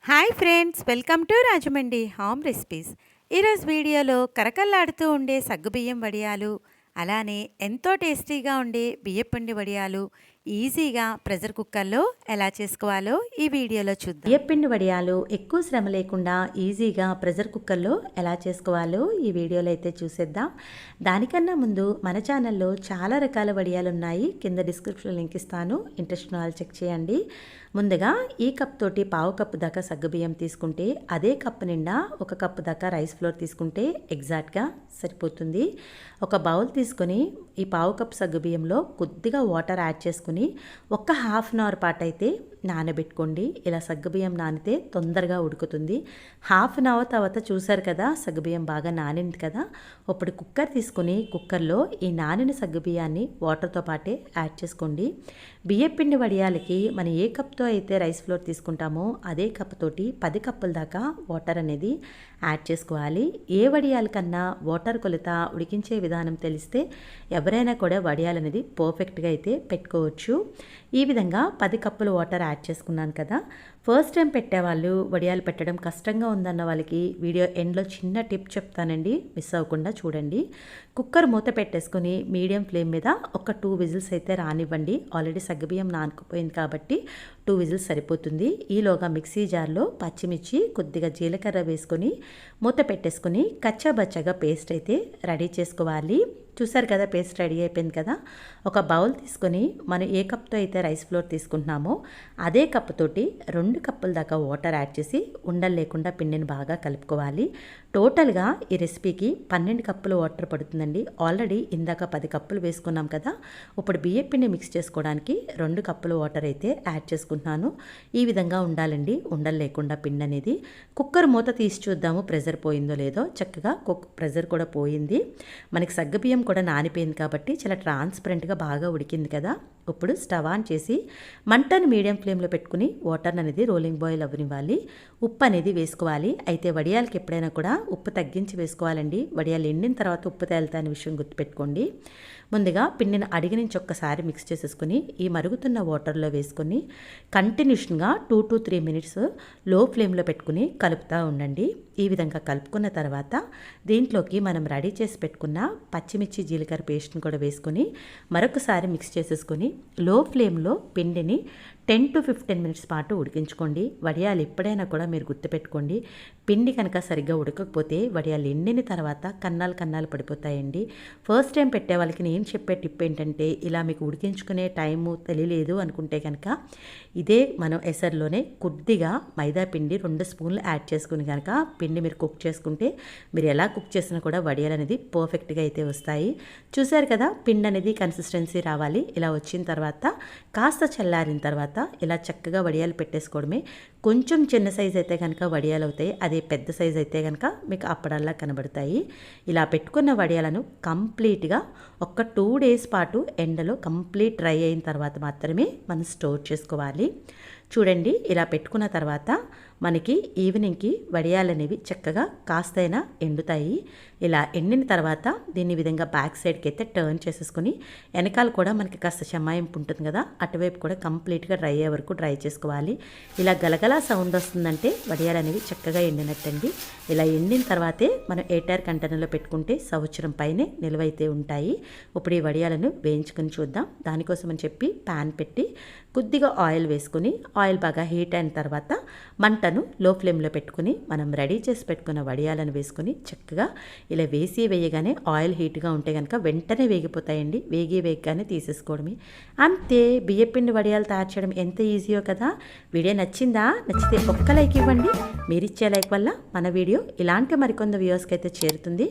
Hi friends, welcome to Rajahmundry home recipes. ఈరోజు వీడియోలో కరకల్లాడుతూ ఉండే సగ్గుబియ్యం వడియాలు, అలానే ఎంతో టేస్టీగా ఉండే బియ్యపిండి వడియాలు ఈజీగా ప్రెషర్ కుక్కర్లో ఎలా చేసుకోవాలో ఈ వీడియోలో చూద్దాం. బియ్యపిండి వడియాలు ఎక్కువ శ్రమ లేకుండా ఈజీగా ప్రెషర్ కుక్కర్లో ఎలా చేసుకోవాలో ఈ వీడియోలో అయితే చూసేద్దాం. దానికన్నా ముందు మన ఛానల్లో చాలా రకాల వడియాలు ఉన్నాయి. కింద డిస్క్రిప్షన్ లింక్ ఇస్తాను, ఇంట్రెస్ట్ ఉన్న వాళ్ళు చెక్ చేయండి. ముందుగా ఈ కప్ తోటి పావు కప్పు దాకా సగ్గుబియ్యం తీసుకుంటే అదే కప్పు నిండా ఒక కప్పు దాకా రైస్ ఫ్లోర్ తీసుకుంటే ఎగ్జాక్ట్గా సరిపోతుంది. ఒక బౌల్ తీసుకొని ఈ పావు కప్పు సగ్గుబియ్యంలో కొద్దిగా వాటర్ యాడ్ చేసుకుని ఒక హాఫ్ అన్ అవర్ పాటు అయితే నానబెట్టుకోండి. ఇలా సగ్గుబియ్యం నానితే తొందరగా ఉడుకుతుంది. హాఫ్ అన్ అవర్ తర్వాత చూసారు కదా, సగ్గుబియ్యం బాగా నానింది కదా. ఇప్పుడు కుక్కర్ తీసుకుని కుక్కర్లో ఈ నానిన సగ్గుబియ్యాన్ని వాటర్తో పాటే యాడ్ చేసుకోండి. బియ్యపిండి వడియాలకి మనం ఏ కప్తో అయితే రైస్ ఫ్లోర్ తీసుకుంటామో అదే కప్ తోటి 10 కప్పుల దాకా వాటర్ అనేది యాడ్ చేసుకోవాలి. ఏ వడియాల కన్నా వాటర్ కొలత ఉడికించే విధానం తెలిస్తే ఎవరైనా కూడా వడియాలు అనేది పర్ఫెక్ట్గా అయితే పెట్టుకోవచ్చు. ఈ విధంగా 10 కప్పులు వాటర్ యాడ్ చేసుకున్నాను కదా. ఫస్ట్ టైం పెట్టేవాళ్ళు వడియాలు పెట్టడం కష్టంగా ఉందన్న వాళ్ళకి వీడియో ఎండ్లో చిన్న టిప్ చెప్తానండి, మిస్ అవ్వకుండా చూడండి. కుక్కర్ మూత పెట్టేసుకొని మీడియం ఫ్లేమ్ మీద ఒక 2 విజిల్స్ అయితే రానివ్వండి. ఆల్రెడీ సగ్గుబియ్యం నానుకుపోయింది కాబట్టి 2 విజిల్స్ సరిపోతుంది. ఈలోగా మిక్సీ జార్లో పచ్చిమిర్చి, కొద్దిగా జీలకర్ర వేసుకొని మూత పెట్టేసుకొని కచ్చాబచ్చాగా పేస్ట్ అయితే రెడీ చేసుకోవాలి. చూసారు కదా, పేస్ట్ రెడీ అయిపోయింది కదా. ఒక బౌల్ తీసుకొని మనం ఏ కప్తో అయితే రైస్ ఫ్లోర్ తీసుకుంటున్నామో అదే కప్పుతోటి 2 కప్పుల దాకా వాటర్ యాడ్ చేసి ఉండలు లేకుండా పిండిని బాగా కలుపుకోవాలి. టోటల్గా ఈ రెసిపీకి 12 కప్పులు వాటర్ పడుతుందండి. ఆల్రెడీ ఇందాక 10 కప్పులు వేసుకున్నాం కదా. ఇప్పుడు బియ్యం పిండి మిక్స్ చేసుకోవడానికి 2 కప్పులు వాటర్ అయితే యాడ్ చేసుకుంటున్నాను. ఈ విధంగా ఉండాలండి, ఉండలు లేకుండా పిండి అనేది. కుక్కర్ మూత తీసి చూద్దాము ప్రెషర్ పోయిందో లేదో. చక్కగా ప్రెషర్ కూడా పోయింది. మనకి సగ్గుబియ్యం కూడా నానిపోయింది కాబట్టి చాలా ట్రాన్స్పరెంట్గా బాగా ఉడికింది కదా. ఇప్పుడు స్టవ్ ఆన్ చేసి మంటను మీడియం ఫ్లేమ్లో పెట్టుకుని వాటర్ అనేది రోలింగ్ బాయిల్ అవ్వనివ్వాలి. ఉప్పు అనేది వేసుకోవాలి. అయితే వడియాలకి ఎప్పుడైనా కూడా ఉప్పు తగ్గించి వేసుకోవాలండి. వడియాలు ఎండిన తర్వాత ఉప్పు తేలుతా అనే విషయం గుర్తుపెట్టుకోండి. ముందుగా పిండిని అడిగి నుంచి ఒక్కసారి మిక్స్ చేసేసుకుని ఈ మరుగుతున్న వాటర్లో వేసుకొని కంటిన్యూషన్గా 2 to 3 మినిట్స్ లో ఫ్లేమ్లో పెట్టుకుని కలుపుతూ ఉండండి. ఈ విధంగా కలుపుకున్న తర్వాత దీంట్లోకి మనం రెడీ చేసి పెట్టుకున్న పచ్చిమిర్చి, జీలకర్ర పేస్ట్ని కూడా వేసుకొని మరొకసారి మిక్స్ చేసేసుకొని లో ఫ్లేమ్లో పిండిని 10 to 15 మినిట్స్ పాటు ఉడికించుకోండి. వడియాలు ఎప్పుడైనా కూడా మీరు గుర్తుపెట్టుకోండి, పిండి కనుక సరిగ్గా ఉడకకపోతే వడియాలు ఎండిన తర్వాత కన్నాలు పడిపోతాయండి. ఫస్ట్ టైం పెట్టే వాళ్ళకి నేను చెప్పే టిప్ ఏంటంటే, ఇలా మీకు ఉడికించుకునే టైము తెలియలేదు అనుకుంటే కనుక ఇదే మనం ఎసర్లోనే కొద్దిగా మైదా పిండి 2 స్పూన్లు యాడ్ చేసుకుని కనుక పిండి మీరు కుక్ చేసుకుంటే మీరు ఎలా కుక్ చేసినా కూడా వడియాలు అనేది పర్ఫెక్ట్గా అయితే వస్తాయి. చూసారు కదా, పిండి అనేది కన్సిస్టెన్సీ రావాలి. ఇలా వచ్చిన తర్వాత కాస్త చల్లారిన తర్వాత ఇలా చక్కగా వడియాలు పెట్టేసుకోవడమే. కొంచెం చిన్న సైజ్ అయితే కనుక వడియాలు అవుతాయి, అదే పెద్ద సైజ్ అయితే కనుక మీకు అప్పడల్లా కనబడతాయి. ఇలా పెట్టుకున్న వడియాలను కంప్లీట్గా ఒక 2 డేస్ పాటు ఎండలో కంప్లీట్ డ్రై అయిన తర్వాత మాత్రమే మనం స్టోర్ చేసుకోవాలి. చూడండి, ఇలా పెట్టుకున్న తర్వాత మనకి ఈవినింగ్కి వడియాలు అనేవి చక్కగా కాస్తైనా ఎండుతాయి. ఇలా ఎండిన తర్వాత దీన్ని విధంగా బ్యాక్ సైడ్కి అయితే టర్న్ చేసేసుకొని వెనకాల కూడా మనకి కాస్త చెమ్మాయింపు ఉంటుంది కదా, అటువైపు కూడా కంప్లీట్గా డ్రై అయ్యే వరకు డ్రై చేసుకోవాలి. ఇలా గలగలా సౌండ్ వస్తుందంటే వడియాలు అనేవి చక్కగా ఎండినట్టండి. ఇలా ఎండిన తర్వాతే మనం ఎయిర్ కంటైనర్లో పెట్టుకుంటే సంవత్సరం పైనే నిల్వైతే ఉంటాయి. ఇప్పుడు ఈ వడియాలను వేయించుకొని చూద్దాం. దానికోసం అని చెప్పి ప్యాన్ పెట్టి కొద్దిగా ఆయిల్ వేసుకొని ఆయిల్ బాగా హీట్ అయిన తర్వాత మంటను లో ఫ్లేమ్లో పెట్టుకుని మనం రెడీ చేసి పెట్టుకున్న వడియాలను వేసుకొని చక్కగా ఇలా వేయగానే ఆయిల్ హీట్గా ఉంటే కనుక వెంటనే వేగిపోతాయండి. వేగగానే తీసేసుకోవడమే. అంతే, బియ్యపిండి వడియాలు తయారు చేయడం ఎంత ఈజీయో కదా. వీడియో నచ్చిందా? నచ్చితే ఒక్క లైక్ ఇవ్వండి. మీరు ఇచ్చే లైక్ వల్ల మన వీడియో ఇలాంటి మరికొంత వ్యూవర్స్కి అయితే చేరుతుంది.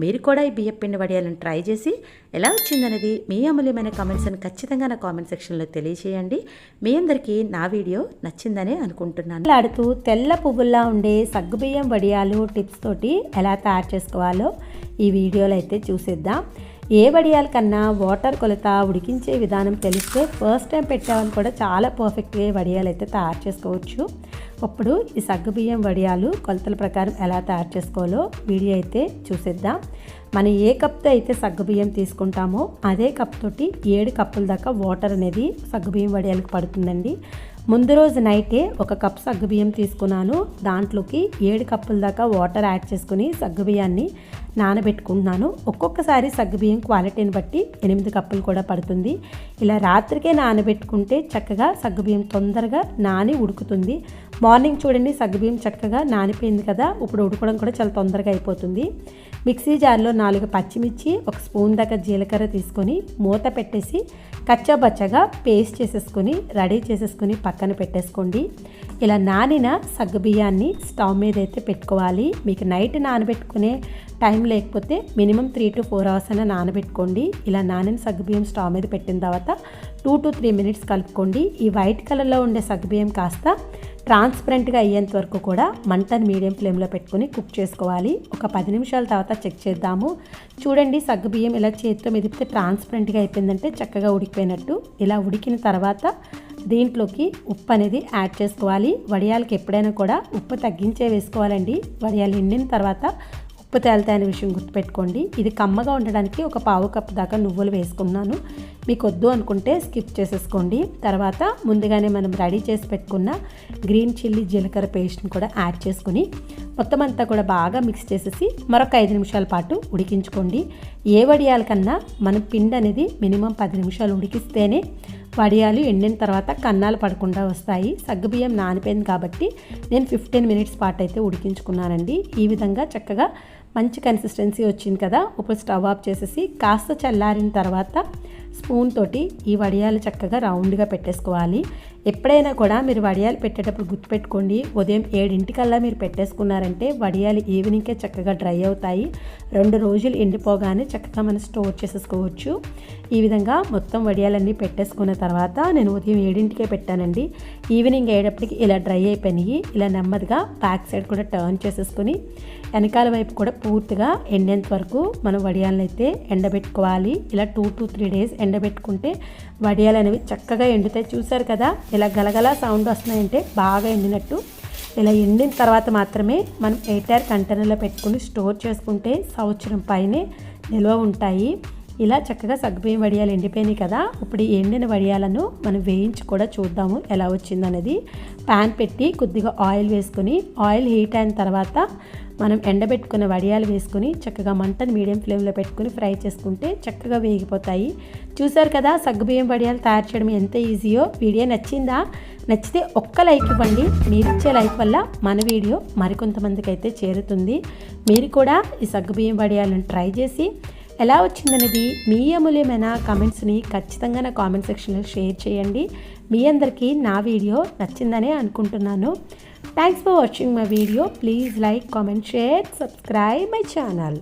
మీరు కూడా ఈ బియ్యపిండి వడియాలను ట్రై చేసి ఎలా వచ్చిందనేది మీ అమూల్యమైన కామెంట్స్ని ఖచ్చితంగా నా కామెంట్ సెక్షన్లో తెలియజేయండి. మీ అందరికీ నా వీడియో నచ్చిందనే అనుకుంటున్నాను. ఆడుతూ తెల్ల పువ్వుల్లా ఉండే సగ్గుబియ్యం వడియాలు టిప్స్ తోటి ఎలా తయారు చేసుకోవాలో ఈ వీడియోలో అయితే చూసేద్దాం. ఏ వడియాల కన్నా వాటర్ కొలత ఉడికించే విధానం తెలిస్తే ఫస్ట్ టైం పెట్టేవాళ్ళు కూడా చాలా పర్ఫెక్ట్గా వడియాలు అయితే తయారు చేసుకోవచ్చు. ఇప్పుడు ఈ సగ్గుబియ్యం వడియాలు కొలతల ప్రకారం ఎలా తయారు చేసుకోవాలో వీడియో అయితే చూసేద్దాం. మనం ఏ కప్తో అయితే సగ్గుబియ్యం తీసుకుంటామో అదే కప్ తోటి 7 కప్పుల దాకా వాటర్ అనేది సగ్గుబియ్యం వడియాలకు పడుతుందండి. ముందు రోజు నైటే 1 కప్ సగ్గుబియ్యం తీసుకున్నాను. దాంట్లోకి 7 కప్పుల దాకా వాటర్ యాడ్ చేసుకుని సగ్గుబియ్యాన్ని నానబెట్టుకుంటున్నాను. ఒక్కొక్కసారి సగ్గుబియ్యం క్వాలిటీని బట్టి 8 కప్పులు కూడా పడుతుంది. ఇలా రాత్రికే నానబెట్టుకుంటే చక్కగా సగ్గుబియ్యం తొందరగా నాని ఉడుకుతుంది. మార్నింగ్ చూడండి సగ్గుబియ్యం చక్కగా నానిపోయింది కదా, ఇప్పుడు ఉడకడం కూడా చాలా తొందరగా అయిపోతుంది. మిక్సీ జార్లో 4 పచ్చిమిర్చి, 1 స్పూన్ దాకా జీలకర్ర తీసుకొని మూత పెట్టేసి కచ్చాబచ్చగా పేస్ట్ చేసేసుకొని రెడీ చేసేసుకొని పక్కన పెట్టేసుకోండి. ఇలా నానిన సగ్గుబియ్యాన్ని స్టవ్ మీద అయితే పెట్టుకోవాలి. మీకు నైట్ నానబెట్టుకునే టైం లేకపోతే మినిమం 3 to 4 hours అయినా నానబెట్టుకోండి. ఇలా నానిన సగ్గుబియ్యం స్టవ్ మీద పెట్టిన తర్వాత 2 to 3 minutes కలుపుకోండి. ఈ వైట్ కలర్లో ఉండే సగ్గుబియ్యం కాస్త ట్రాన్స్పరెంట్గా అయ్యేంత వరకు కూడా మంటను మీడియం ఫ్లేమ్లో పెట్టుకొని కుక్ చేసుకోవాలి. ఒక 10 నిమిషాల తర్వాత చెక్ చేద్దాము. చూడండి సగ్గుబియ్యం ఇలా చేతితో మెదిపితే ట్రాన్స్పరెంట్గా అయిపోయిందంటే చక్కగా ఉడికిపోయినట్టు. ఇలా ఉడికిన తర్వాత దీంట్లోకి ఉప్పు అనేది యాడ్ చేసుకోవాలి. వడియాలకి ఎప్పుడైనా కూడా ఉప్పు తగ్గించే వేసుకోవాలండి. వడియాలు ఎండిన తర్వాత ఉప్పు తేలుతాయనే విషయం గుర్తుపెట్టుకోండి. ఇది కమ్మగా ఉండడానికి 1 పావు కప్పు దాకా నువ్వులు వేసుకున్నాను. మీకు వద్దు అనుకుంటే స్కిప్ చేసేసుకోండి. తర్వాత ముందుగానే మనం రెడీ చేసి పెట్టుకున్న గ్రీన్ చిల్లీ జీలకర్ర పేస్ట్ని కూడా యాడ్ చేసుకుని మొత్తం అంతా కూడా బాగా మిక్స్ చేసేసి మరొక 5 నిమిషాల పాటు ఉడికించుకోండి. ఏ వడియాల కన్నా మనం పిండి అనేది మినిమం 10 నిమిషాలు ఉడికిస్తేనే వడియాలు ఎండిన తర్వాత కన్నాలు పడకుండా వస్తాయి. సగ్గుబియ్యం నానిపోయింది కాబట్టి నేను 15 minutes పాటు అయితే ఉడికించుకున్నానండి. ఈ విధంగా చక్కగా మంచి కన్సిస్టెన్సీ వచ్చింది కదా. ఇప్పుడు స్టవ్ ఆఫ్ చేసేసి కాస్త చల్లారిన తర్వాత స్పూన్ తోటి ఈ వడియాలు చక్కగా రౌండ్గా పెట్టేసుకోవాలి. ఎప్పుడైనా కూడా మీరు వడియాలు పెట్టేటప్పుడు గుర్తుపెట్టుకోండి, ఉదయం 7 మీరు పెట్టేసుకున్నారంటే వడియాలు ఈవినింగ్కే చక్కగా డ్రై అవుతాయి. 2 రోజులు ఎండిపోగానే చక్కగా మనం స్టోర్ చేసేసుకోవచ్చు. ఈ విధంగా మొత్తం వడియాలన్నీ పెట్టేసుకున్న తర్వాత నేను ఉదయం 7 పెట్టానండి. ఈవినింగ్ అయ్యేటప్పటికి ఇలా డ్రై అయిపోయినాయి. ఇలా నెమ్మదిగా బ్యాక్ సైడ్ కూడా టర్న్ చేసేసుకొని వెనకాల వైపు కూడా పూర్తిగా ఎండేంత వరకు మనం వడియాలను అయితే ఎండబెట్టుకోవాలి. ఇలా 2 to 3 days ఎండబెట్టుకుంటే వడియాలు అనేవి చక్కగా ఎండుతాయి. చూసారు కదా ఇలా గలగల సౌండ్ వస్తున్నాయంటే బాగా ఎండినట్టు. ఇలా ఎండిన తర్వాత మాత్రమే మనం ఎయిర్ కంటైనర్లో పెట్టుకుని స్టోర్ చేసుకుంటే సంవత్సరం పైనే నిల్వ ఉంటాయి. ఇలా చక్కగా సగ్గుబియ్యం వడియాలు ఎండిపోయినాయి కదా. ఇప్పుడు ఈ ఎండిన వడియాలను మనం వేయించి కూడా చూద్దాము ఎలా వచ్చిందనేది. ప్యాన్ పెట్టి కొద్దిగా ఆయిల్ వేసుకొని ఆయిల్ హీట్ అయిన తర్వాత మనం ఎండబెట్టుకున్న వడియాలు వేసుకొని చక్కగా మంటను మీడియం ఫ్లేమ్లో పెట్టుకుని ఫ్రై చేసుకుంటే చక్కగా వేగిపోతాయి. చూసారు కదా సగ్గుబియ్యం వడియాలు తయారు చేయడం ఎంత ఈజీయో. వీడియో నచ్చిందా? నచ్చితే ఒక్క లైక్ ఇవ్వండి. మీరిచ్చే లైక్ వల్ల మన వీడియో మరికొంతమందికి అయితే చేరుతుంది. మీరు కూడా ఈ సగ్గుబియ్యం వడియాలను ట్రై చేసి ఎలా వచ్చిందనేది మీ అమూల్యమైన కామెంట్స్ని ఖచ్చితంగా నా కామెంట్ సెక్షన్లో షేర్ చేయండి. మీ అందరికీ నా వీడియో నచ్చిందనే అనుకుంటున్నాను. Thanks for watching my video. Please like, comment, share, subscribe my channel.